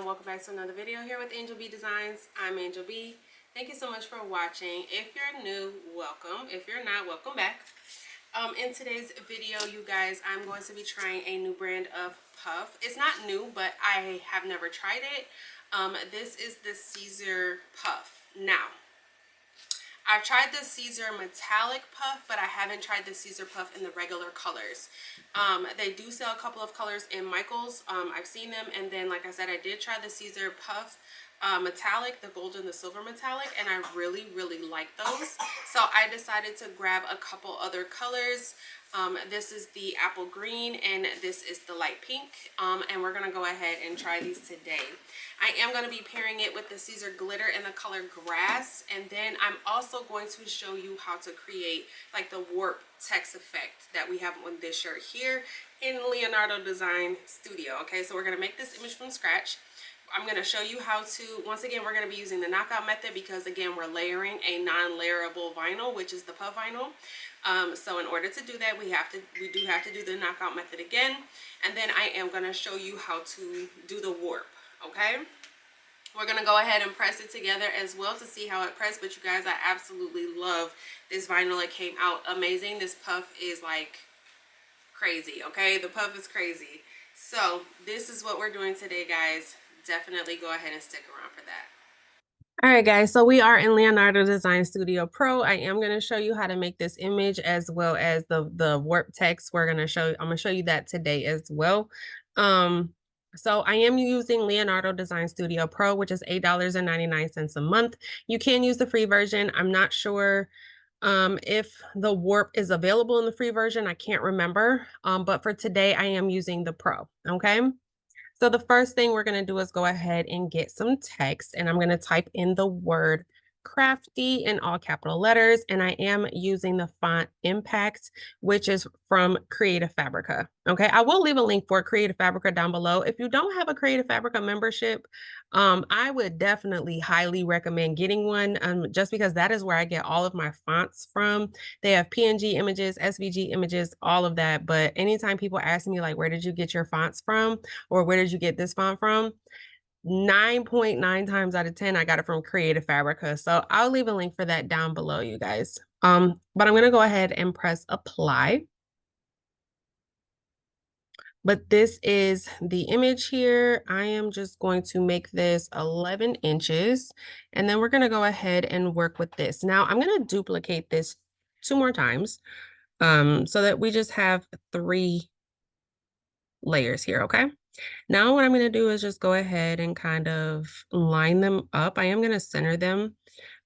welcome back to another video here with Angel B Designs. I'm Angel B. Thank you so much for watching. If you're new, welcome. If you're not, welcome back. In today's video, you guys, I'm going to be trying a new brand of puff. It's not new, but I have never tried it. This is the Siser Puff. Now, I've tried the Siser metallic puff, but I haven't tried the Siser puff in the regular colors. They do sell a couple of colors in Michael's. I've seen them, and then like I said, I did try the Siser puff metallic, the gold and the silver metallic, and I really like those. So I decided to grab a couple other colors. This is the apple green and this is the light pink, and we're gonna go ahead and try these today. I am going to be pairing it with the Siser glitter in the color grass, and then I'm also going to show you how to create like the warp text effect that we have on this shirt here in Leonardo Design Studio. Okay, so we're going to make this image from scratch. I'm going to show you how to, once again, we're going to be using the knockout method because again, we're layering a non-layerable vinyl, which is the puff vinyl. So in order to do that, we do have to do the knockout method again. And then I am going to show you how to do the warp. Okay, we're going to go ahead and press it together as well to see how it pressed. But you guys, I absolutely love this vinyl. It came out amazing. This puff is like crazy. Okay, the puff is crazy. So this is what we're doing today, guys. Definitely go ahead and stick around for that. All right, guys, so we are in Leonardo Design Studio Pro. I am going to show you how to make this image as well as the warp text. I'm going to show you that today as well. So I am using Leonardo Design Studio Pro, which is $8.99 a month. You can use the free version. I'm not sure if the warp is available in the free version. I can't remember. But for today, I am using the Pro. Okay. So the first thing we're going to do is go ahead and get some text, and I'm going to type in the word crafty in all capital letters, and I am using the font Impact, which is from Creative Fabrica. Okay, I will leave a link for Creative Fabrica down below. If you don't have a Creative Fabrica membership, I would definitely highly recommend getting one, just because that is where I get all of my fonts from. They have PNG images, SVG images, all of that. But anytime people ask me like, where did you get your fonts from? Or where did you get this font from? 9.9 times out of 10, I got it from Creative Fabrica. So I'll leave a link for that down below, you guys. But I'm going to go ahead and press apply. But this is the image here. I am just going to make this 11 inches, and then we're going to go ahead and work with this. Now I'm going to duplicate this 2 more times so that we just have 3 layers here. Okay. Now what I'm going to do is just go ahead and kind of line them up. I am going to center them,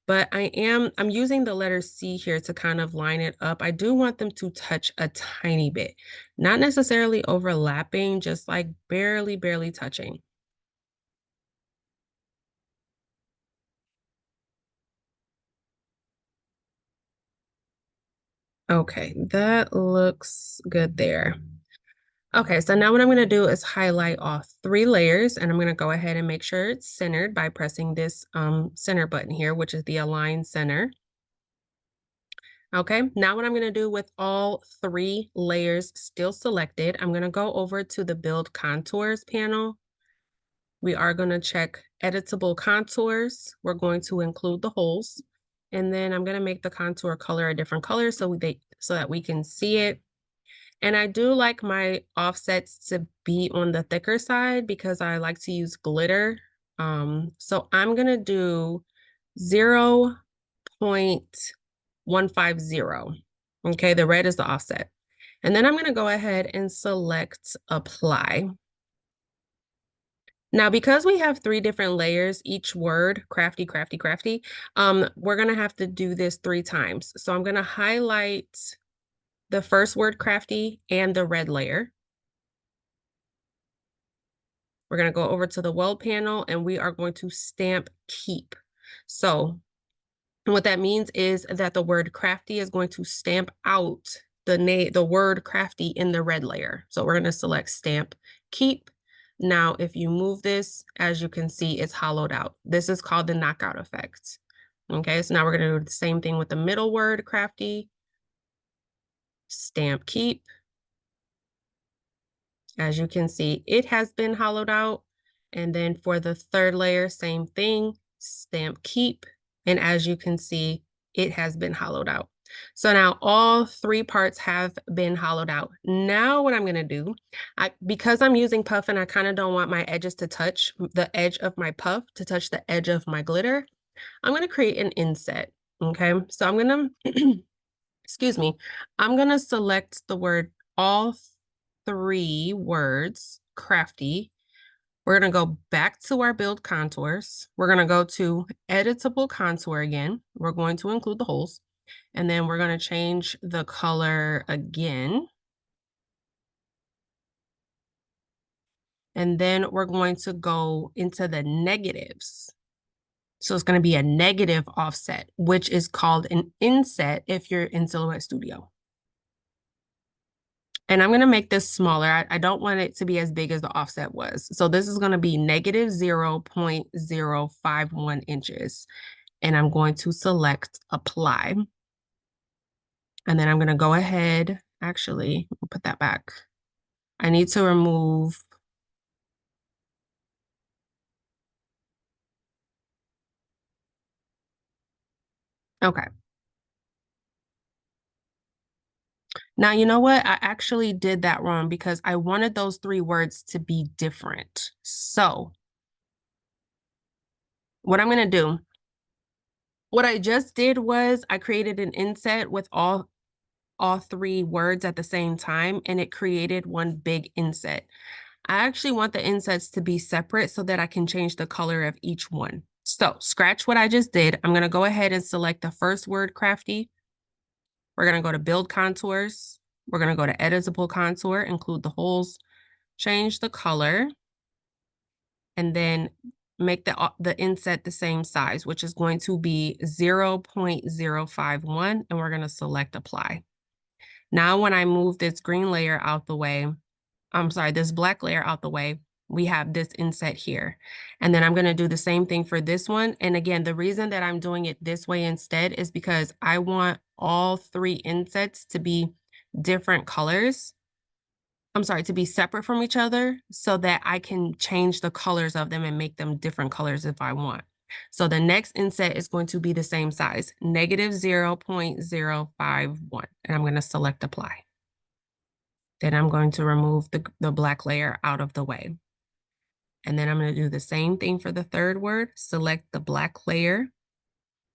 but I'm using the letter C here to kind of line it up. I do want them to touch a tiny bit, not necessarily overlapping, just like barely touching. Okay, that looks good there. Okay, so now what I'm going to do is highlight all 3 layers, and I'm going to go ahead and make sure it's centered by pressing this center button here, which is the align center. Okay, now what I'm going to do with all 3 layers still selected, I'm going to go over to the Build Contours panel. We are going to check Editable Contours. We're going to include the holes, and then I'm going to make the contour color a different color so that we can see it. And I do like my offsets to be on the thicker side because I like to use glitter. So I'm going to do 0.150. Okay, the red is the offset. And then I'm going to go ahead and select apply. Now, because we have 3 different layers, each word, crafty, crafty, crafty, we're going to have to do this 3 times. So I'm going to highlight the first word crafty and the red layer. We're going to go over to the weld panel and we are going to stamp keep. So what that means is that the word crafty is going to stamp out the word crafty in the red layer. So we're going to select stamp keep. Now, if you move this, as you can see, it's hollowed out. This is called the knockout effect. Okay, so now we're going to do the same thing with the middle word crafty. Stamp keep. As you can see, it has been hollowed out. And then for the third layer, same thing, stamp keep. And as you can see, it has been hollowed out. So now all three parts have been hollowed out. Now what I'm gonna do, because I'm using puff and I kind of don't want my edges to touch the edge of my puff to touch the edge of my glitter, I'm gonna create an inset, okay? So I'm gonna, excuse me, I'm gonna select the word, all three words, crafty. We're gonna go back to our build contours. We're gonna go to editable contour again. We're going to include the holes. And then we're gonna change the color again. And then we're going to go into the negatives. So it's gonna be a negative offset, which is called an inset if you're in Silhouette Studio. And I'm gonna make this smaller. I don't want it to be as big as the offset was. So this is gonna be negative 0.051 inches. And I'm going to select apply. And then I'm gonna go ahead, actually, I'll put that back. I need to remove, okay. Now, you know what? I actually did that wrong because I wanted those three words to be different. So what I'm gonna do, what I just did was I created an inset with all three words at the same time, and it created one big inset. I actually want the insets to be separate so that I can change the color of each one. So scratch what I just did. I'm gonna go ahead and select the first word, crafty. We're gonna go to build contours. We're gonna go to editable contour, include the holes, change the color, and then make the inset the same size, which is going to be 0.051, and we're gonna select apply. Now, when I move this green layer out the way, I'm sorry, this black layer out the way, we have this inset here. And then I'm gonna do the same thing for this one. And again, the reason that I'm doing it this way instead is because I want all three insets to be different colors. I'm sorry, to be separate from each other so that I can change the colors of them and make them different colors if I want. So the next inset is going to be the same size, negative 0.051, and I'm gonna select apply. Then I'm going to remove the black layer out of the way. And then I'm gonna do the same thing for the third word, select the black layer.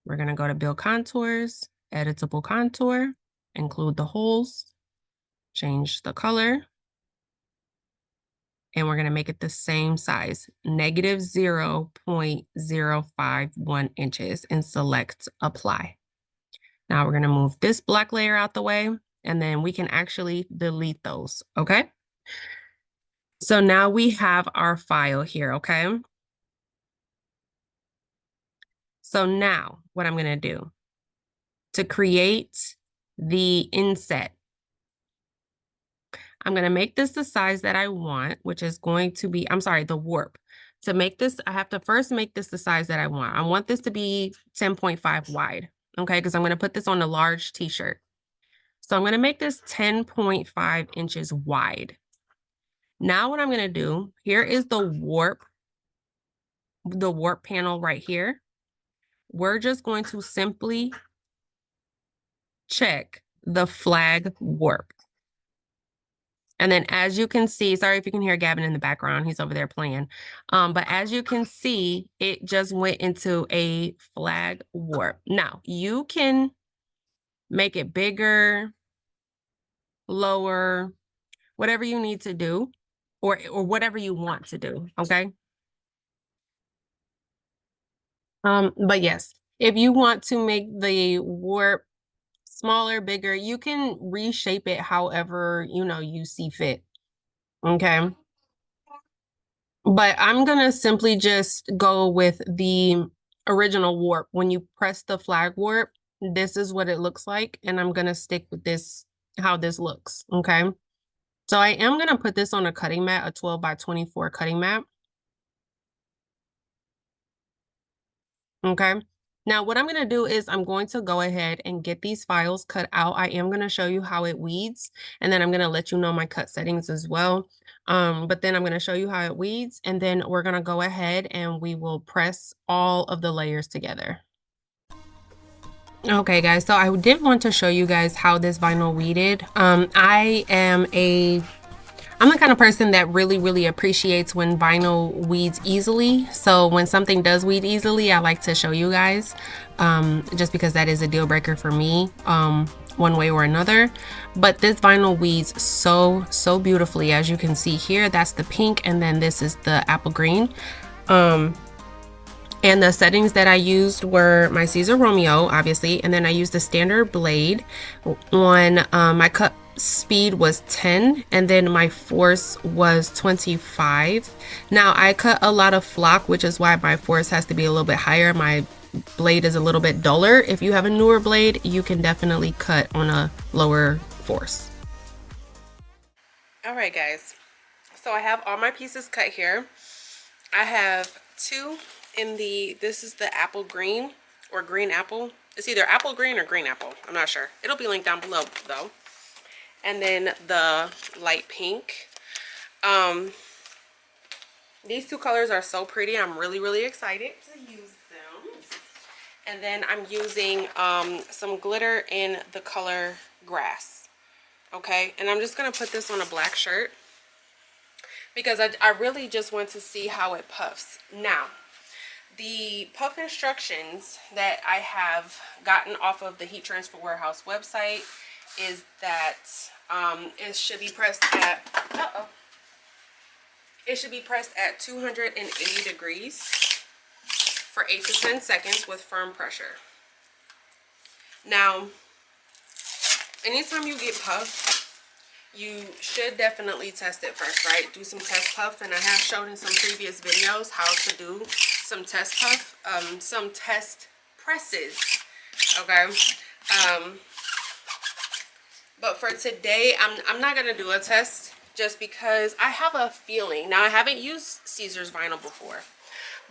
We're gonna go to build contours, editable contour, include the holes, change the color, and we're gonna make it the same size, negative 0.051 inches, and select apply. Now we're gonna move this black layer out the way, and then we can actually delete those, okay? So now we have our file here, okay? So now what I'm gonna do, to create the inset, I'm gonna make this the size that I want, which is going to be, I'm sorry, the warp. To make this, I have to first make this the size that I want. I want this to be 10.5 wide, okay? Because I'm gonna put this on a large t-shirt. So I'm gonna make this 10.5 inches wide. Now what I'm gonna do, here is the warp panel right here. We're just going to simply check the flag warp. And then as you can see, sorry if you can hear Gavin in the background, he's over there playing. But as you can see, it just went into a flag warp. Now, you can make it bigger, lower, whatever you need to do, or whatever you want to do, okay? But yes, if you want to make the warp smaller, bigger, you can reshape it however, you see fit, okay? But I'm gonna simply just go with the original warp. When you press the flag warp, this is what it looks like, and I'm gonna stick with this, how this looks, okay? So I am gonna put this on a cutting mat, a 12 by 24 cutting mat. Okay, Now, what I'm going to do is I'm going to go ahead and get these files cut out. I am going to show you how it weeds, and then I'm going to let you know my cut settings as well. But then I'm going to show you how it weeds, and then we're going to go ahead and we will press all of the layers together. Okay, guys, so I did want to show you guys how this vinyl weeded. I'm the kind of person that really appreciates when vinyl weeds easily. So when something does weed easily, I like to show you guys, just because that is a deal breaker for me, one way or another. But this vinyl weeds so beautifully. As you can see here, that's the pink, and then this is the apple green. And the settings that I used were my Siser Romeo, obviously, and then I used the standard blade. My cut speed was 10, and then my force was 25. Now I cut a lot of flock, which is why my force has to be a little bit higher. My blade is a little bit duller. If you have a newer blade, you can definitely cut on a lower force. All right, guys, so I have all my pieces cut here. I have two in this is the apple green or green apple. It's either apple green or green apple. I'm not sure. It'll be linked down below though. And then the light pink. These two colors are so pretty. I'm really excited to use them. And then I'm using some glitter in the color grass. Okay, and I'm just gonna put this on a black shirt because I really just want to see how it puffs. Now, the puff instructions that I have gotten off of the Heat Transfer Warehouse website is that it should be pressed at it should be pressed at 280 degrees for 8 to 10 seconds with firm pressure. Now, anytime you get puff, you should definitely test it first, right? Do some test puff, and I have shown in some previous videos how to do some test puff, some test presses, okay? But for today, I'm not gonna do a test just because I have a feeling. Now, I haven't used Siser's vinyl before,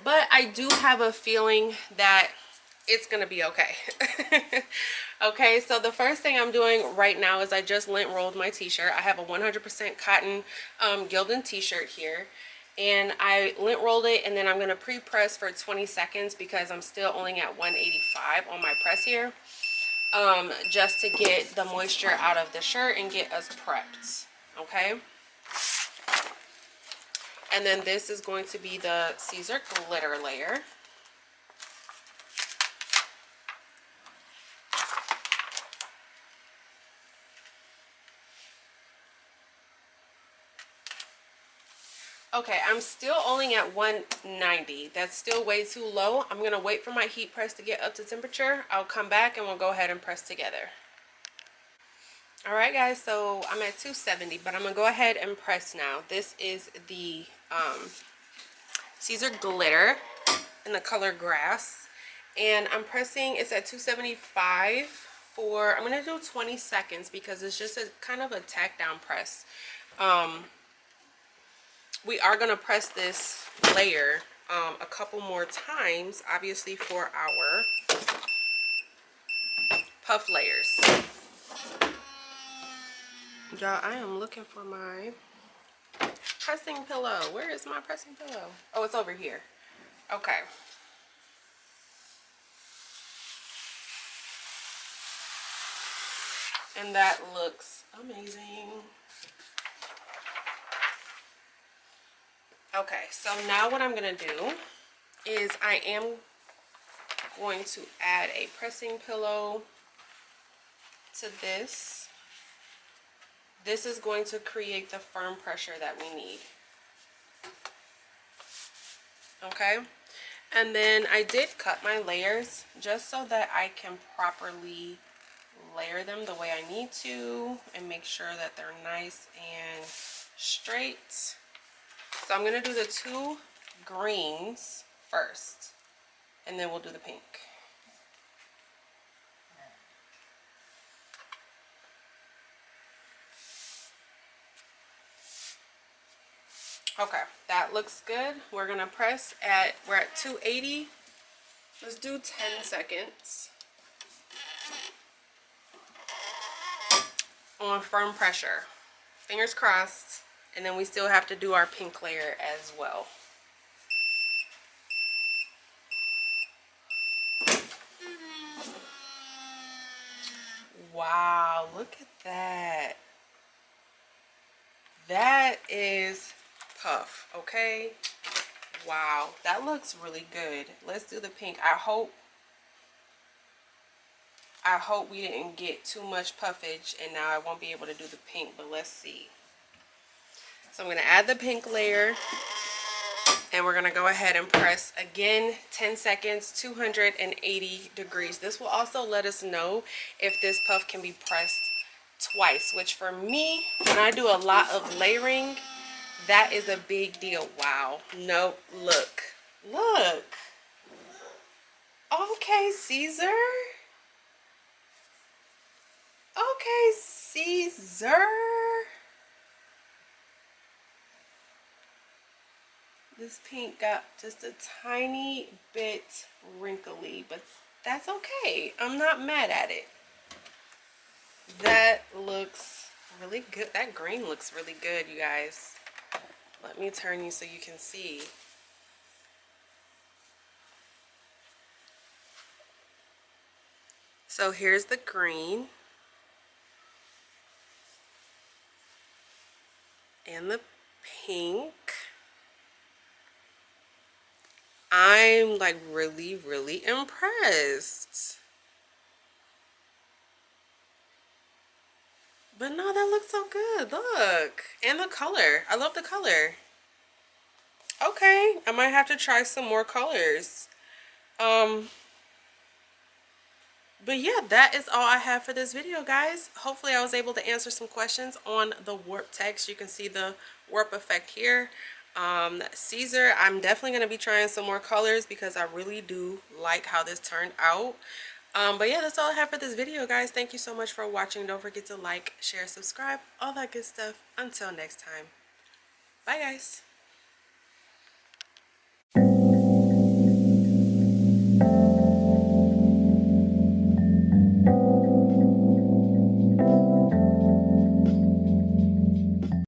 but I do have a feeling that it's gonna be okay. Okay, so the first thing I'm doing right now is I just lint rolled my t-shirt. I have a 100% cotton Gildan t-shirt here, and I lint rolled it, and then I'm gonna pre-press for 20 seconds because I'm still only at 185 on my press here, just to get the moisture out of the shirt and get us prepped. Okay, and then this is going to be the Siser glitter layer. Okay, I'm still only at 190. That's still way too low. I'm gonna wait for my heat press to get up to temperature. I'll come back and we'll go ahead and press together. All right, guys, so I'm at 270, but I'm gonna go ahead and press now. This is the Siser glitter in the color grass, and I'm pressing. It's at 275 for, I'm gonna do 20 seconds because it's just a kind of a tack down press. We are going to press this layer a couple more times, obviously, for our puff layers. Y'all, I am looking for my pressing pillow. Where is my pressing pillow? Oh, it's over here. Okay. And that looks amazing. Okay, so now what I'm going to do is I am going to add a pressing pillow to this. This is going to create the firm pressure that we need. Okay, and then I did cut my layers just so that I can properly layer them the way I need to and make sure that they're nice and straight. So I'm going to do the two greens first, and then we'll do the pink. Okay, that looks good. We're going to press at, we're at 280 Let's do 10 seconds on firm pressure. Fingers crossed. And then we still have to do our pink layer as well. Wow, look at that. That is puff, okay? Wow, that looks really good. Let's do the pink. I hope we didn't get too much puffage and now I won't be able to do the pink, but let's see. So I'm going to add the pink layer and we're going to go ahead and press again 10 seconds, 280 degrees. This will also let us know if this puff can be pressed twice, which for me, when I do a lot of layering, that is a big deal. Wow. No, look. Look. Okay, Siser. Okay, Siser. This pink got just a tiny bit wrinkly, but that's okay. I'm not mad at it. That looks really good. That green looks really good, you guys. Let me turn you so you can see. So here's the green. And the pink. I'm like really, really impressed. But no, that looks so good. Look. And the color. I love the color. Okay. I might have to try some more colors. But yeah, that is all I have for this video, guys. Hopefully I was able to answer some questions on the warp text. You can see the warp effect here. Siser, I'm definitely going to be trying some more colors because I really do like how this turned out. But yeah, that's all I have for this video, guys. Thank you so much for watching. Don't forget to like, share, subscribe, all that good stuff. Until next time. Bye, guys.